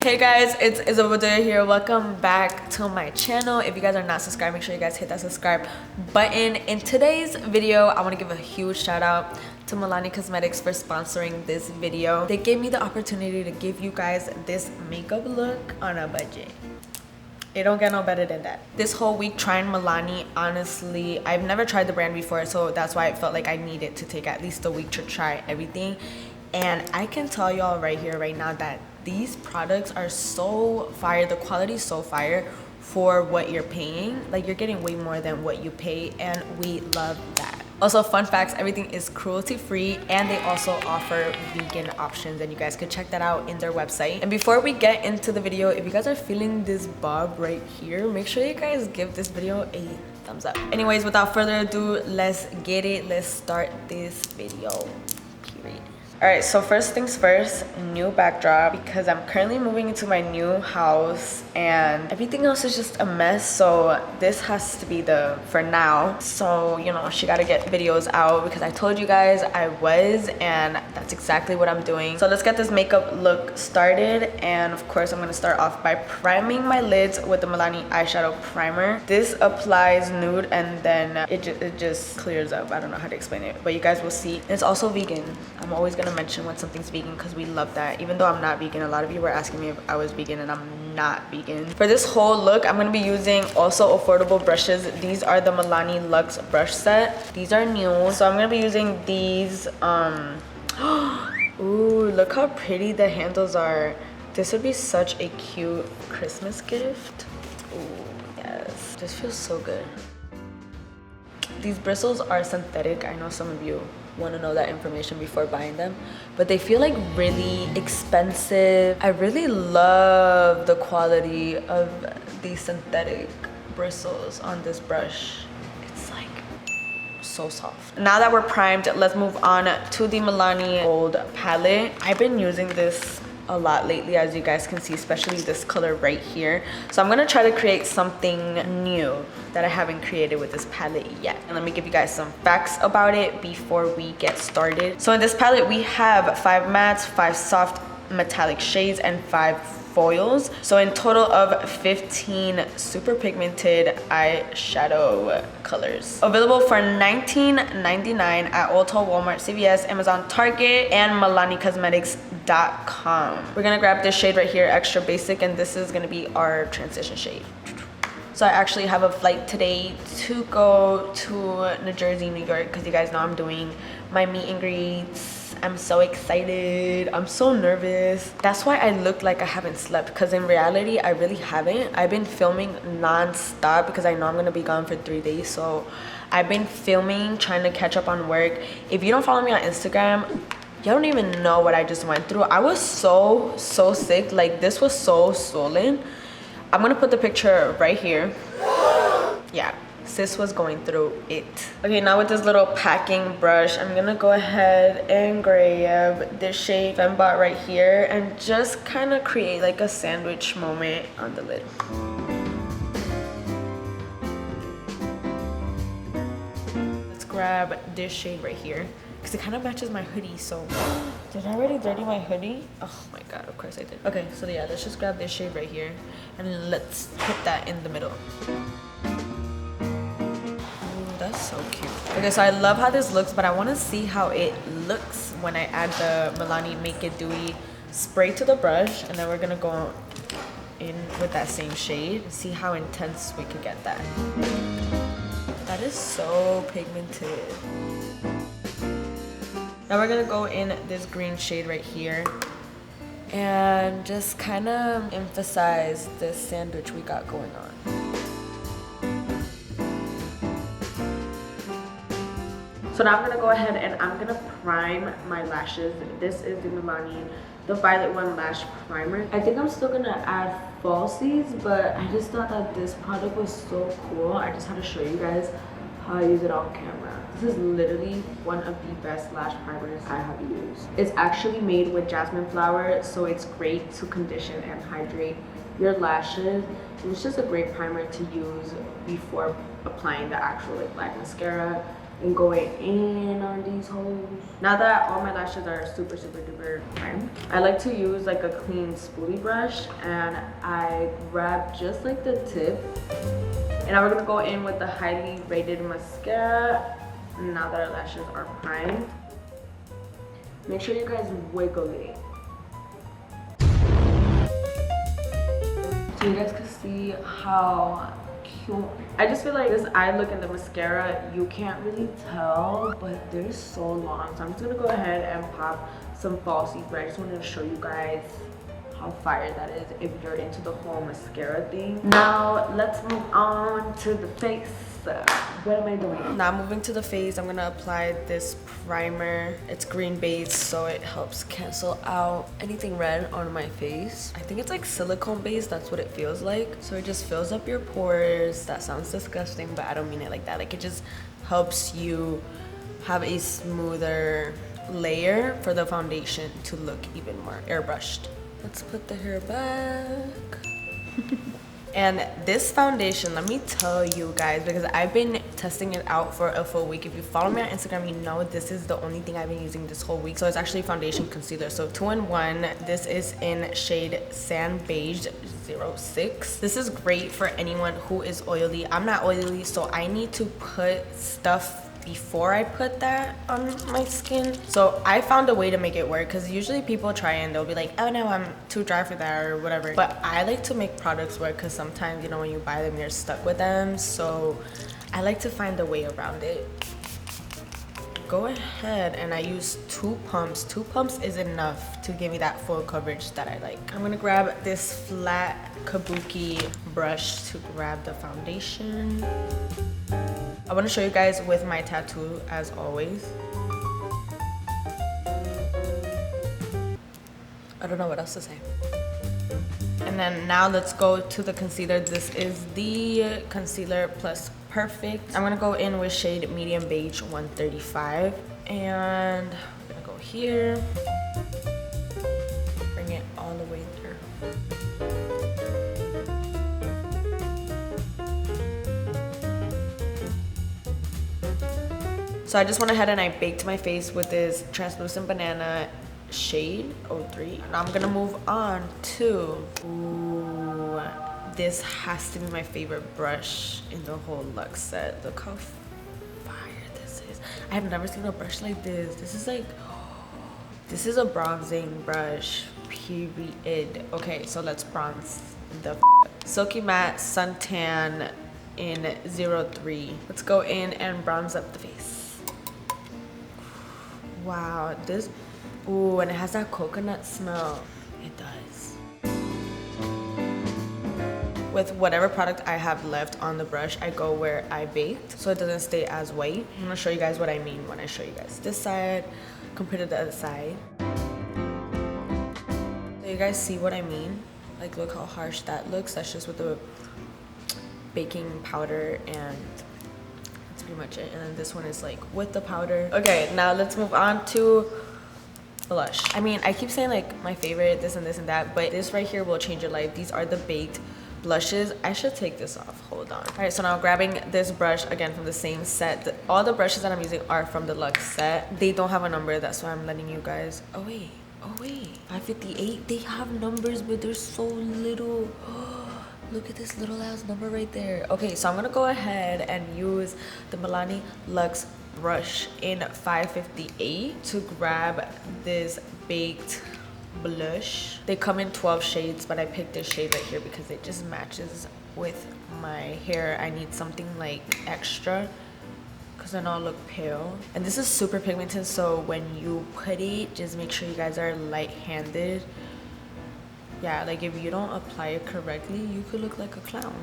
Hey guys, it's Isabel here. Welcome back to my channel. If you guys are not subscribed, make sure you guys hit that subscribe button. In today's video, I want to give a huge shout out to Milani Cosmetics for sponsoring this video. They gave me the opportunity to give you guys this makeup look on a budget. It don't get no better than that. This whole week trying Milani, honestly, I've never tried the brand before, so that's why I felt like I needed to take at least a week to try everything. And I can tell y'all right here, right now, that these products are so fire. The quality is so fire for what you're paying. Like, you're getting way more than what you pay, and we love that. Also, fun facts, everything is cruelty free, and they also offer vegan options, and you guys could check that out in their website. And before we get into the video, if you guys are feeling this bob right here, make sure you guys give this video a thumbs up. Anyways, without further ado, let's get it. Let's start this video, period. All right, so first things first, new backdrop, because I'm currently moving into my new house and everything else is just a mess. So this has to be the for now. So, you know, she got to get videos out because I told you guys I was, and that's exactly what I'm doing. So let's get this makeup look started. And of course, I'm going to start off by priming my lids with the Milani Eyeshadow Primer. This applies nude and then it just clears up. I don't know how to explain it, but you guys will see. It's also vegan. I'm always going to mention when something's vegan because we love that. Even though I'm not vegan, a lot of you were asking me if I was vegan, and I'm not vegan. For this whole look, I'm going to be using also affordable brushes. These are the Milani Luxe Brush Set. These are new, so I'm going to be using these. Ooh, look how pretty the handles are. This would be such a cute Christmas gift. Ooh, yes, this feels so good. These bristles are synthetic. I know some of you want to know that information before buying them, but they feel like really expensive. I really love the quality of these synthetic bristles on this brush. It's like so soft. Now that we're primed, let's move on to the Milani Gold palette. I've been using this a lot lately, as you guys can see, especially this color right here. So I'm gonna try to create something new that I haven't created with this palette yet. And let me give you guys some facts about it before we get started. So in this palette, we have 5 mattes, 5 soft metallic shades, and 5 foils. So in total of 15 super pigmented eyeshadow colors. Available for $19.99 at Ulta, Walmart, CVS, Amazon, Target, and MilaniCosmetics.com. We're gonna grab this shade right here, Extra Basic, and this is gonna be our transition shade. So I actually have a flight today to go to New Jersey, New York, because you guys know I'm doing my meet and greets. I'm so excited. I'm so nervous. That's why I look like I haven't slept, because in reality, I really haven't. I've been filming non-stop because I know I'm gonna be gone for 3 days. So I've been filming, trying to catch up on work. If you don't follow me on Instagram, you don't even know what I just went through. I was so sick. Like, this was so swollen. I'm gonna put the picture right here. Yeah, sis was going through it. Okay, now with this little packing brush, I'm gonna go ahead and grab this shade Fembot right here and just kind of create like a sandwich moment on the lid. Let's grab this shade right here because it kind of matches my hoodie. So did I already dirty my hoodie? Oh my god, of course I did. Okay, so yeah, let's just grab this shade right here and let's put that in the middle. That's so cute. Okay, so I love how this looks, but I want to see how it looks when I add the Milani Make It Dewy spray to the brush, and then we're gonna go in with that same shade and see how intense we could get that. That is so pigmented. Now we're gonna go in this green shade right here and just kind of emphasize this sandwich we got going on. So now I'm gonna go ahead and I'm gonna prime my lashes. This is the Milani, the Violet One Lash Primer. I think I'm still gonna add falsies, but I just thought that this product was so cool. I just had to show you guys how I use it on camera. This is literally one of the best lash primers I have used. It's actually made with jasmine flower, so it's great to condition and hydrate your lashes. And it's just a great primer to use before applying the actual like black mascara and going in on these holes. Now that all my lashes are super duper prime, I like to use like a clean spoolie brush, and I grab just like the tip. And now we're gonna go in with the highly rated mascara. Now that our lashes are primed, make sure you guys wiggle it. So you guys can see how cute. I just feel like this eye look in the mascara, you can't really tell, but they're so long. So I'm just gonna go ahead and pop some falsies, but I just wanted to show you guys how fire that is if you're into the whole mascara thing. Now let's move on to the face. What am I doing? Now moving to the face, I'm gonna apply this primer. It's green base, so it helps cancel out anything red on my face. I think it's like silicone based, that's what it feels like. So it just fills up your pores. That sounds disgusting, but I don't mean it like that. Like, it just helps you have a smoother layer for the foundation to look even more airbrushed. Let's put the hair back. And this foundation, let me tell you guys, because I've been testing it out for a full week. If you follow me on Instagram, you know this is the only thing I've been using this whole week. So it's actually foundation concealer. So 2-in-1. This is in shade Sand Beige 06. This is great for anyone who is oily. I'm not oily, so I need to put stuff before I put that on my skin. So I found a way to make it work, because usually people try and they'll be like, oh no, I'm too dry for that or whatever. But I like to make products work, because sometimes, you know, when you buy them, you're stuck with them. So I like to find a way around it. Go ahead and I use 2 pumps. 2 pumps is enough to give me that full coverage that I like. I'm gonna grab this flat kabuki brush to grab the foundation. I want to show you guys with my tattoo as always. I don't know what else to say. And then now let's go to the concealer. This is the Concealer Plus Perfect. I'm gonna go in with shade Medium Beige 135, and I'm gonna go here, bring it all the way through. So I just went ahead and I baked my face with this translucent banana shade 03. Now I'm gonna move on to, ooh, this has to be my favorite brush in the whole Luxe set. Look how fire this is. I have never seen a brush like this. This is like, this is a bronzing brush, period. Okay, so let's bronze the Silky Matte Suntan in 03. Let's go in and bronze up the face. Wow, this, ooh, and it has that coconut smell. It does. With whatever product I have left on the brush, I go where I baked, so it doesn't stay as white. I'm gonna show you guys what I mean when I show you guys this side compared to the other side. So you guys see what I mean? Like, look how harsh that looks. That's just with the baking powder, and pretty much it. And then this one is like with the powder. Okay, now let's move on to blush. I mean, I keep saying like my favorite, this and this and that, but this right here will change your life. These are the baked blushes. I should take this off, hold on. All right, so now grabbing this brush again from the same set. All the brushes that I'm using are from the Luxe set. They don't have a number, that's why I'm letting you guys. Oh wait, 558. They have numbers, but they're so little. Look at this little ass number right there. Okay, so I'm gonna go ahead and use the Milani Luxe brush in 558 to grab this baked blush. They come in 12 shades, but I picked this shade right here because it just matches with my hair. I need something like extra because then I'll look pale. And this is super pigmented, so when you put it, just make sure you guys are light-handed. Yeah, like if you don't apply it correctly, you could look like a clown.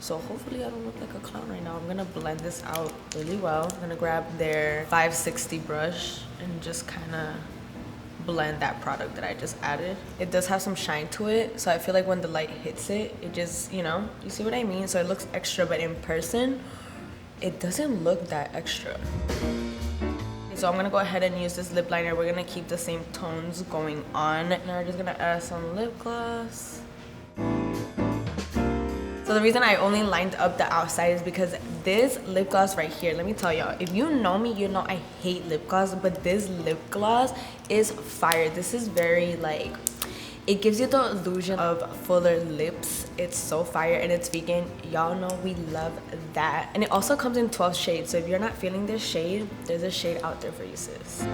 So hopefully I don't look like a clown right now. I'm gonna blend this out really well. I'm gonna grab their 560 brush and just kind of blend that product that I just added. It does have some shine to it, so I feel like when the light hits it, it just, you know, you see what I mean? So it looks extra, but in person, it doesn't look that extra. So I'm gonna go ahead and use this lip liner. We're gonna keep the same tones going on. Now we're just gonna add some lip gloss. So So the reason I only lined up the outside is because this lip gloss right here, let me tell y'all, if you know me, you know I hate lip gloss, but this lip gloss is fire. This is very like, it gives you the illusion of fuller lips. It's so fire and it's vegan. Y'all know we love that. And it also comes in 12 shades. So if you're not feeling this shade, there's a shade out there for you, sis.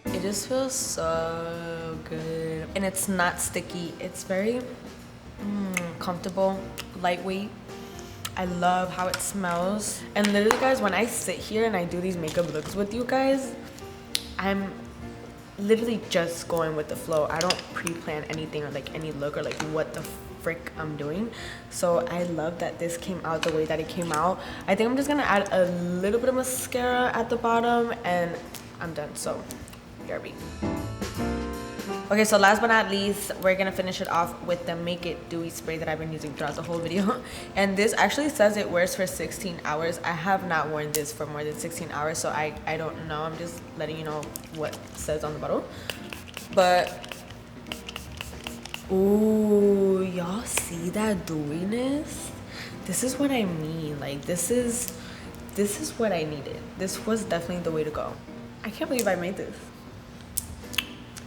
It just feels so good. And it's not sticky. It's very comfortable, lightweight. I love how it smells. And literally, guys, when I sit here and I do these makeup looks with you guys, I'm literally just going with the flow. I don't pre-plan anything or like any look or like what the frick I'm doing. So I love that this came out the way that it came out. I think I'm just gonna add a little bit of mascara at the bottom and I'm done. So BRB. Okay, so last but not least, we're gonna finish it off with the Make It Dewy spray that I've been using throughout the whole video. And this actually says it wears for 16 hours. I have not worn this for more than 16 hours, so I don't know. I'm just letting you know what it says on the bottle. But, ooh, y'all see that dewiness? This is what I mean. Like, this is what I needed. This was definitely the way to go. I can't believe I made this.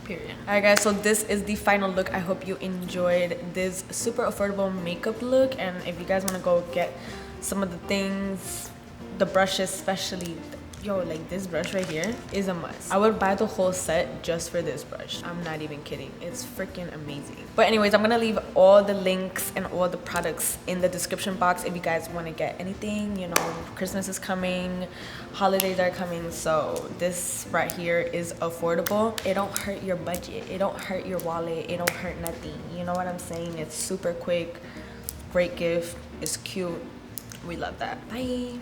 Period. Alright guys, so this is the final look. I hope you enjoyed this super affordable makeup look, and if you guys want to go get some of the things, the brushes especially, yo, like this brush right here is a must. I would buy the whole set just for this brush. I'm not even kidding. It's freaking amazing. But anyways, I'm gonna leave all the links and all the products in the description box if you guys want to get anything. You know, Christmas is coming, holidays are coming, so this right here is affordable. It don't hurt your budget, it don't hurt your wallet, it don't hurt nothing. You know what I'm saying? It's super quick, great gift, it's cute. We love that. Bye.